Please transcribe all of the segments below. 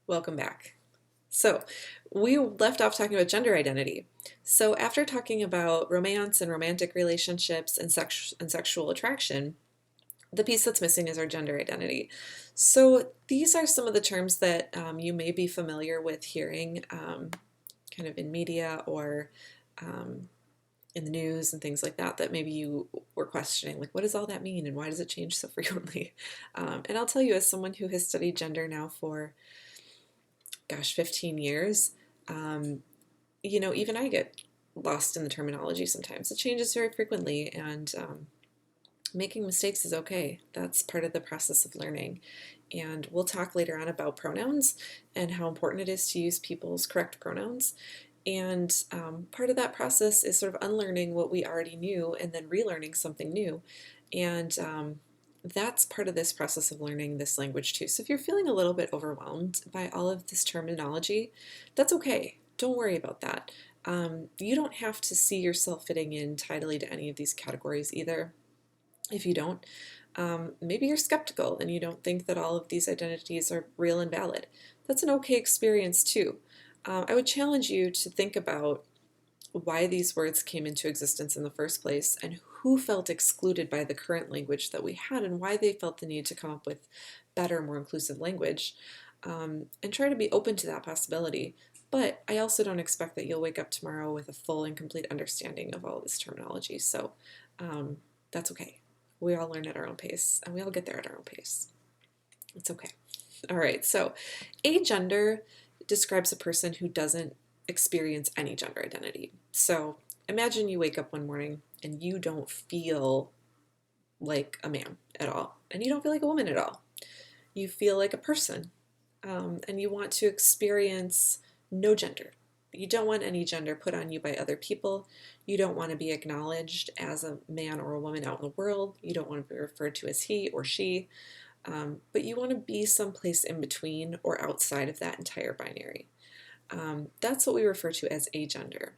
Welcome back. So, we left off talking about gender identity. So, after talking about romance and romantic relationships and, sexual attraction, the piece that's missing is our gender identity. So, these are some of the terms that you may be familiar with hearing kind of in media or um, in the news and things like that, that maybe you were questioning, like, what does all that mean and why does it change so frequently? And I'll tell you, as someone who has studied gender now for 15 years, um, even I get lost in the terminology sometimes. It changes very frequently, and making mistakes is okay. That's part of the process of learning. And we'll talk later on about pronouns and how important it is to use people's correct pronouns. And part of that process is sort of unlearning what we already knew and then relearning something new. And that's part of this process of learning this language too. So if you're feeling a little bit overwhelmed by all of this terminology, that's okay. Don't worry about that. You don't have to see yourself fitting in tidily to any of these categories either. If you don't, maybe you're skeptical and you don't think that all of these identities are real and valid. That's an okay experience too. I would challenge you to think about why these words came into existence in the first place and who felt excluded by the current language that we had and why they felt the need to come up with better, more inclusive language, and try to be open to that possibility. But I also don't expect that you'll wake up tomorrow with a full and complete understanding of all this terminology. So that's okay. We all learn at our own pace and we all get there at our own pace. It's okay. All right, so agender describes a person who doesn't experience any gender identity. So imagine you wake up one morning and you don't feel like a man at all, and you don't feel like a woman at all. You feel like a person, and you want to experience no gender. You don't want any gender put on you by other people. You don't want to be acknowledged as a man or a woman out in the world. You don't want to be referred to as he or she. But you want to be someplace in between or outside of that entire binary. That's what we refer to as agender.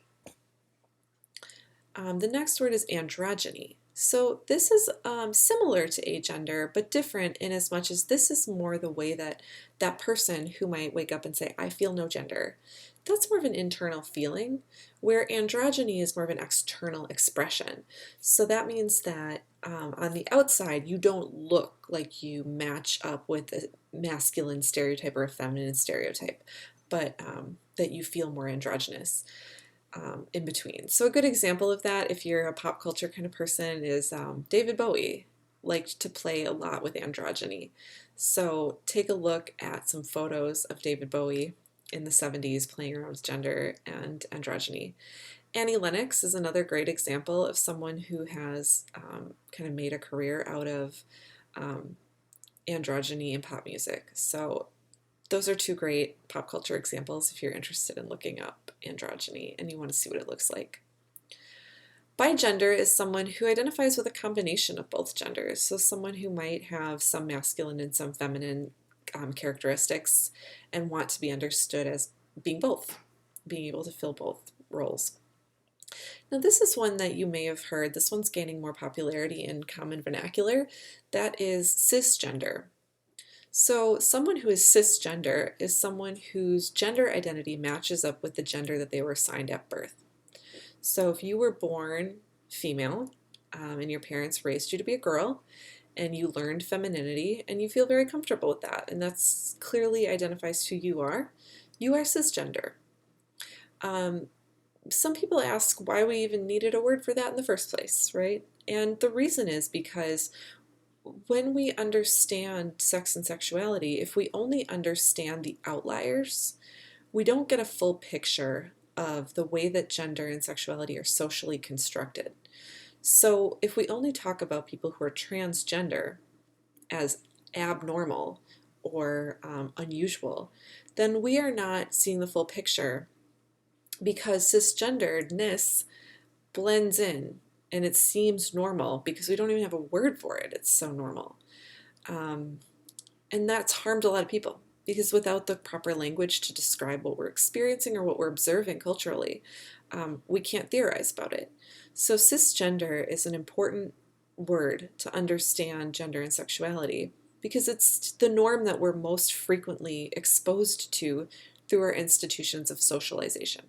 The next word is androgyny. So this is similar to agender, but different in as much as this is more the way that that person who might wake up and say, I feel no gender, that's more of an internal feeling, where androgyny is more of an external expression. So that means that on the outside, you don't look like you match up with a masculine stereotype or a feminine stereotype, but that you feel more androgynous. In between. So a good example of that, if you're a pop culture kind of person, is David Bowie liked to play a lot with androgyny. So take a look at some photos of David Bowie in the 70s playing around with gender and androgyny. Annie Lennox is another great example of someone who has kind of made a career out of androgyny in pop music. So those are two great pop culture examples if you're interested in looking up androgyny and you want to see what it looks like. Bigender is someone who identifies with a combination of both genders, so someone who might have some masculine and some feminine characteristics and want to be understood as being both, being able to fill both roles. Now this is one that you may have heard. This one's gaining more popularity in common vernacular. That is cisgender. So someone who is cisgender is someone whose gender identity matches up with the gender that they were assigned at birth. So if you were born female and your parents raised you to be a girl and you learned femininity and you feel very comfortable with that and that's clearly identifies who you are cisgender. Some people ask why we even needed a word for that in the first place, right? And the reason is because when we understand sex and sexuality, if we only understand the outliers, we don't get a full picture of the way that gender and sexuality are socially constructed. So if we only talk about people who are transgender as abnormal or unusual, then we are not seeing the full picture because cisgenderedness blends in and it seems normal because we don't even have a word for it. It's so normal. And that's harmed a lot of people because without the proper language to describe what we're experiencing or what we're observing culturally, we can't theorize about it. So cisgender is an important word to understand gender and sexuality. because it's the norm that we're most frequently exposed to through our institutions of socialization.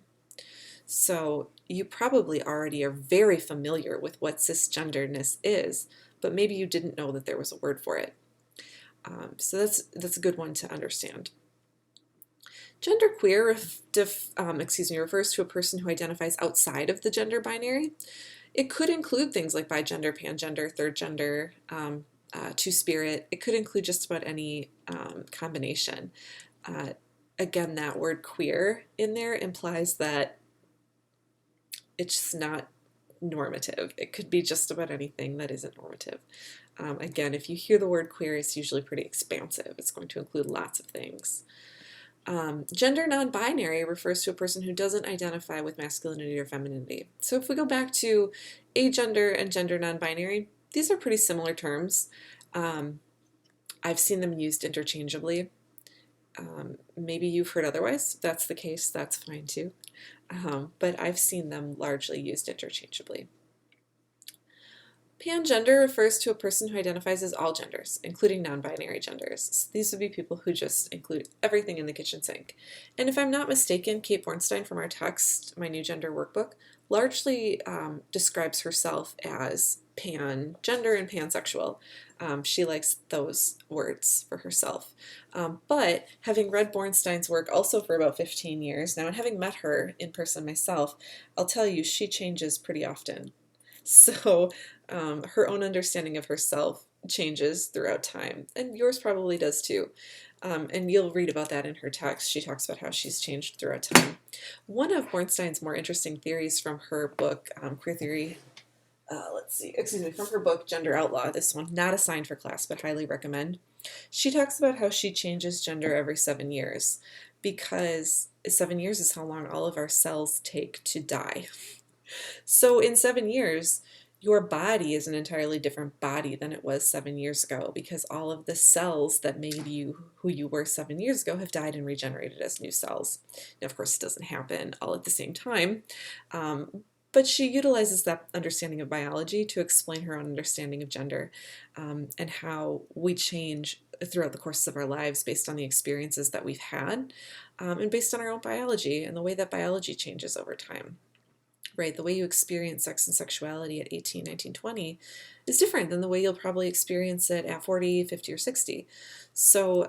So you probably already are very familiar with what cisgenderness is, but maybe you didn't know that there was a word for it. So that's a good one to understand. Genderqueer refers to a person who identifies outside of the gender binary. It could include things like bigender, pangender, third gender, two-spirit. It could include just about any combination. Again, that word queer in there implies that it's not normative. It could be just about anything that isn't normative. Again, if you hear the word queer, it's usually pretty expansive. It's going to include lots of things. Gender non-binary refers to a person who doesn't identify with masculinity or femininity. So if we go back to agender and gender non-binary, these are pretty similar terms. I've seen them used interchangeably. Maybe you've heard otherwise. If that's the case, that's fine too. But I've seen them largely used interchangeably. Pangender refers to a person who identifies as all genders, including non-binary genders. So these would be people who just include everything in the kitchen sink. And if I'm not mistaken, Kate Bornstein from our text, my new gender workbook, largely describes herself as pangender and pansexual. She likes those words for herself. But having read Bornstein's work also for about 15 years now, and having met her in person myself, I'll tell you she changes pretty often. So her own understanding of herself changes throughout time, and yours probably does too. And you'll read about that in her text. She talks about how she's changed throughout time. One of Bornstein's more interesting theories from her book, Queer Theory, from her book, Gender Outlaw, this one, not assigned for class, but highly recommend. She talks about how she changes gender every 7 years, because 7 years is how long all of our cells take to die. So in 7 years, your body is an entirely different body than it was 7 years ago, because all of the cells that made you who you were 7 years ago have died and regenerated as new cells. Now, of course, it doesn't happen all at the same time, but she utilizes that understanding of biology to explain her own understanding of gender, and how we change throughout the course of our lives based on the experiences that we've had, and based on our own biology and the way that biology changes over time. Right, the way you experience sex and sexuality at 18, 19, 20 is different than the way you'll probably experience it at 40, 50, or 60. So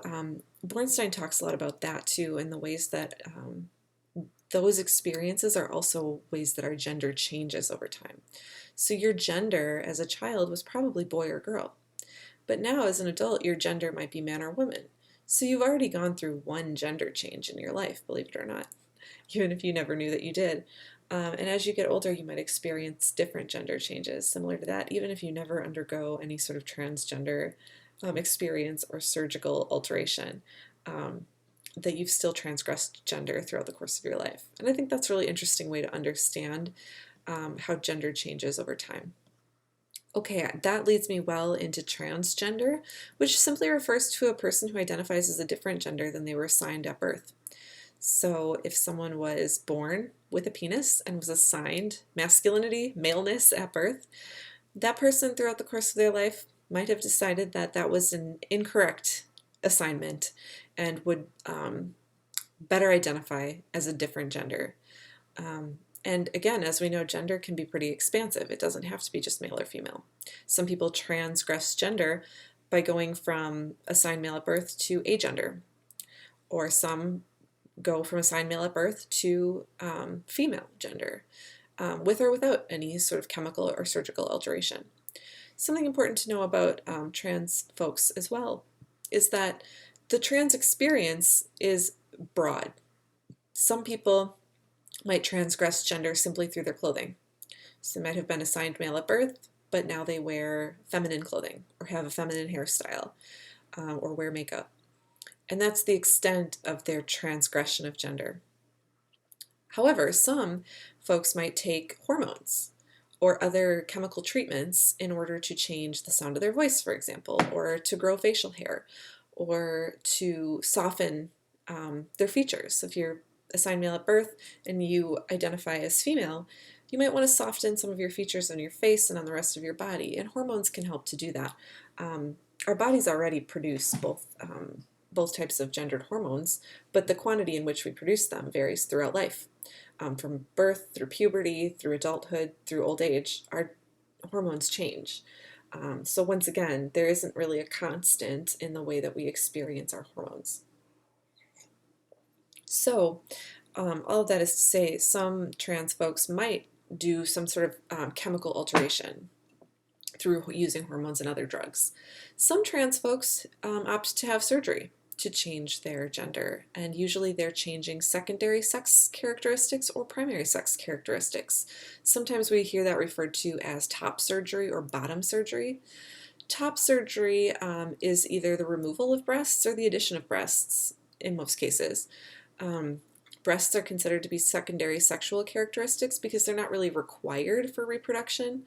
Bornstein talks a lot about that too, and the ways that those experiences are also ways that our gender changes over time. So your gender as a child was probably boy or girl, but now as an adult, your gender might be man or woman. So you've already gone through one gender change in your life, believe it or not, even if you never knew that you did. And as you get older, you might experience different gender changes similar to that, even if you never undergo any sort of transgender experience or surgical alteration, that you've still transgressed gender throughout the course of your life. And I think that's a really interesting way to understand how gender changes over time. Okay, that leads me well into transgender, which simply refers to a person who identifies as a different gender than they were assigned at birth. So if someone was born with a penis and was assigned masculinity, maleness at birth, that person throughout the course of their life might have decided that that was an incorrect assignment and would better identify as a different gender. And again, as we know, gender can be pretty expansive. It doesn't have to be just male or female. Some people transgress gender by going from assigned male at birth to agender, or some go from assigned male at birth to female gender, with or without any sort of chemical or surgical alteration. Something important to know about trans folks as well is that the trans experience is broad. Some people might transgress gender simply through their clothing. So they might have been assigned male at birth, but now they wear feminine clothing or have a feminine hairstyle, or wear makeup. And that's the extent of their transgression of gender. However, some folks might take hormones or other chemical treatments in order to change the sound of their voice, for example, or to grow facial hair, or to soften their features. So if you're assigned male at birth and you identify as female, you might want to soften some of your features on your face and on the rest of your body, and hormones can help to do that. our bodies already produce both types of gendered hormones, but the quantity in which we produce them varies throughout life. From birth through puberty, through adulthood, through old age, our hormones change. So once again, there isn't really a constant in the way that we experience our hormones. So all of that is to say, some trans folks might do some sort of chemical alteration through using hormones and other drugs. Some trans folks opt to have surgery to change their gender, and usually they're changing secondary sex characteristics or primary sex characteristics. Sometimes we hear that referred to as top surgery or bottom surgery. Top surgery is either the removal of breasts or the addition of breasts in most cases. Breasts are considered to be secondary sexual characteristics because they're not really required for reproduction,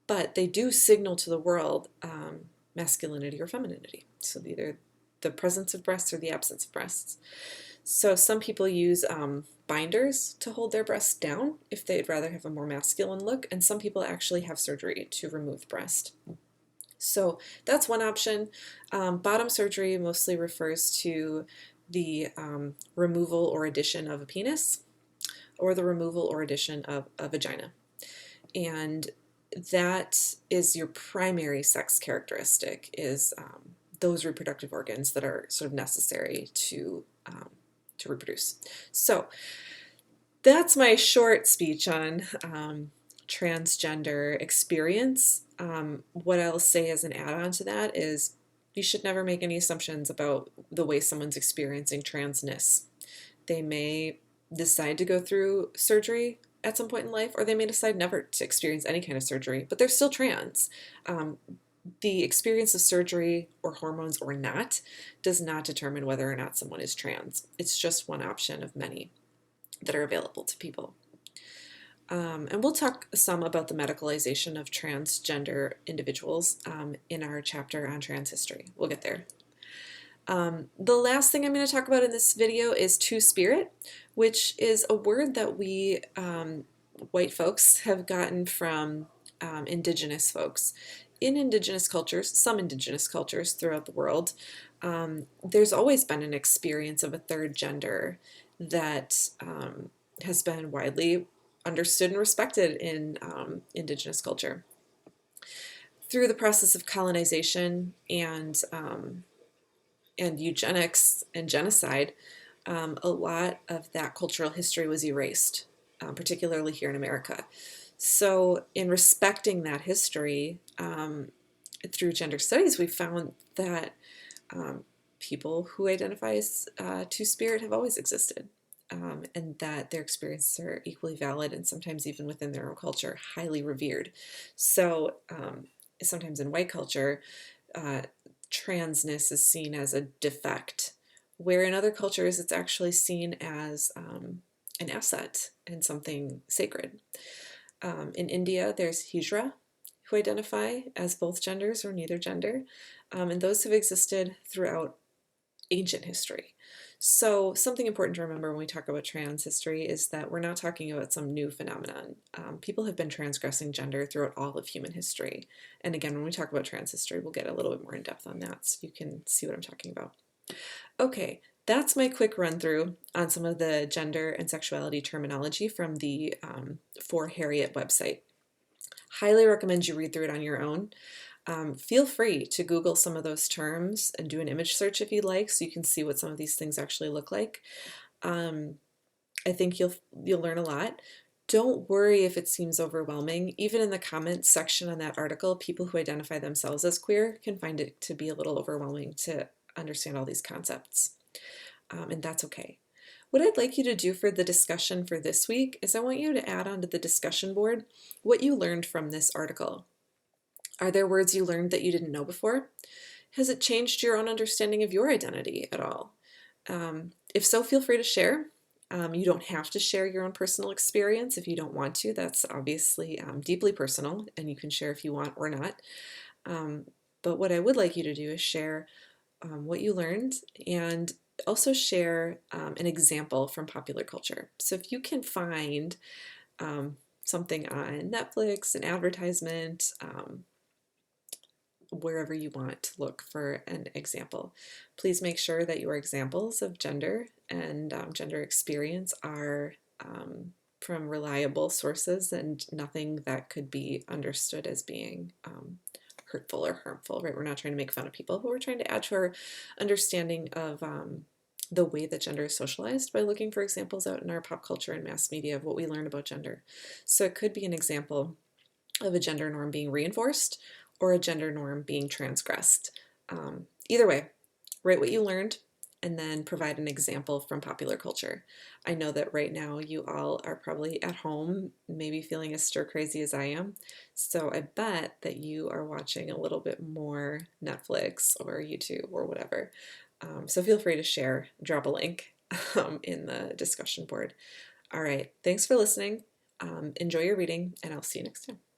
but they do signal to the world masculinity or femininity. So either the presence of breasts or the absence of breasts. So some people use binders to hold their breasts down if they'd rather have a more masculine look, and some people actually have surgery to remove the breast. So that's one option. Bottom surgery mostly refers to the removal or addition of a penis or the removal or addition of a vagina. And that is your primary sex characteristic, is those reproductive organs that are sort of necessary to reproduce. So that's my short speech on transgender experience. What I'll say as an add-on to that is you should never make any assumptions about the way someone's experiencing transness. They may decide to go through surgery at some point in life, or they may decide never to experience any kind of surgery, but they're still trans. The experience of surgery or hormones or not does not determine whether or not someone is trans. It's just one option of many that are available to people. And we'll talk some about the medicalization of transgender individuals in our chapter on trans history. We'll get there. The last thing I'm going to talk about in this video is two-spirit, which is a word that we white folks have gotten from indigenous folks. In indigenous cultures, some indigenous cultures throughout the world, there's always been an experience of a third gender that has been widely understood and respected in indigenous culture. Through the process of colonization and eugenics and genocide, a lot of that cultural history was erased, particularly here in America. So in respecting that history, through gender studies, we found that people who identify as two-spirit have always existed, and that their experiences are equally valid and sometimes even within their own culture, highly revered. So sometimes in white culture, transness is seen as a defect, where in other cultures it's actually seen as an asset and something sacred. In India, there's Hijra, who identify as both genders or neither gender, and those have existed throughout ancient history. So something important to remember when we talk about trans history is that we're not talking about some new phenomenon. People have been transgressing gender throughout all of human history. And again, when we talk about trans history, we'll get a little bit more in depth on that so you can see what I'm talking about. Okay, that's my quick run through on some of the gender and sexuality terminology from the For Harriet website. Highly recommend you read through it on your own. Feel free to Google some of those terms and do an image search if you'd like, so you can see what some of these things actually look like. I think you'll learn a lot. Don't worry if it seems overwhelming. Even in the comments section on that article, people who identify themselves as queer can find it to be a little overwhelming to understand all these concepts, and that's okay. What I'd like you to do for the discussion for this week is I want you to add onto the discussion board what you learned from this article. Are there words you learned that you didn't know before? Has it changed your own understanding of your identity at all? If so, feel free to share. You don't have to share your own personal experience if you don't want to. That's obviously deeply personal, and you can share if you want or not. But what I would like you to do is share what you learned, and also share an example from popular culture. So if you can find something on Netflix, an advertisement, wherever you want to look for an example. Please make sure that your examples of gender and gender experience are from reliable sources and nothing that could be understood as being hurtful or harmful, right? We're not trying to make fun of people, but we're trying to add to our understanding of the way that gender is socialized by looking for examples out in our pop culture and mass media of what we learn about gender. So it could be an example of a gender norm being reinforced or a gender norm being transgressed. Either way, write what you learned and then provide an example from popular culture. I know that right now you all are probably at home, maybe feeling as stir crazy as I am. So I bet that you are watching a little bit more Netflix or YouTube or whatever. So feel free to share, drop a link in the discussion board. All right, thanks for listening. Enjoy your reading, and I'll see you next time.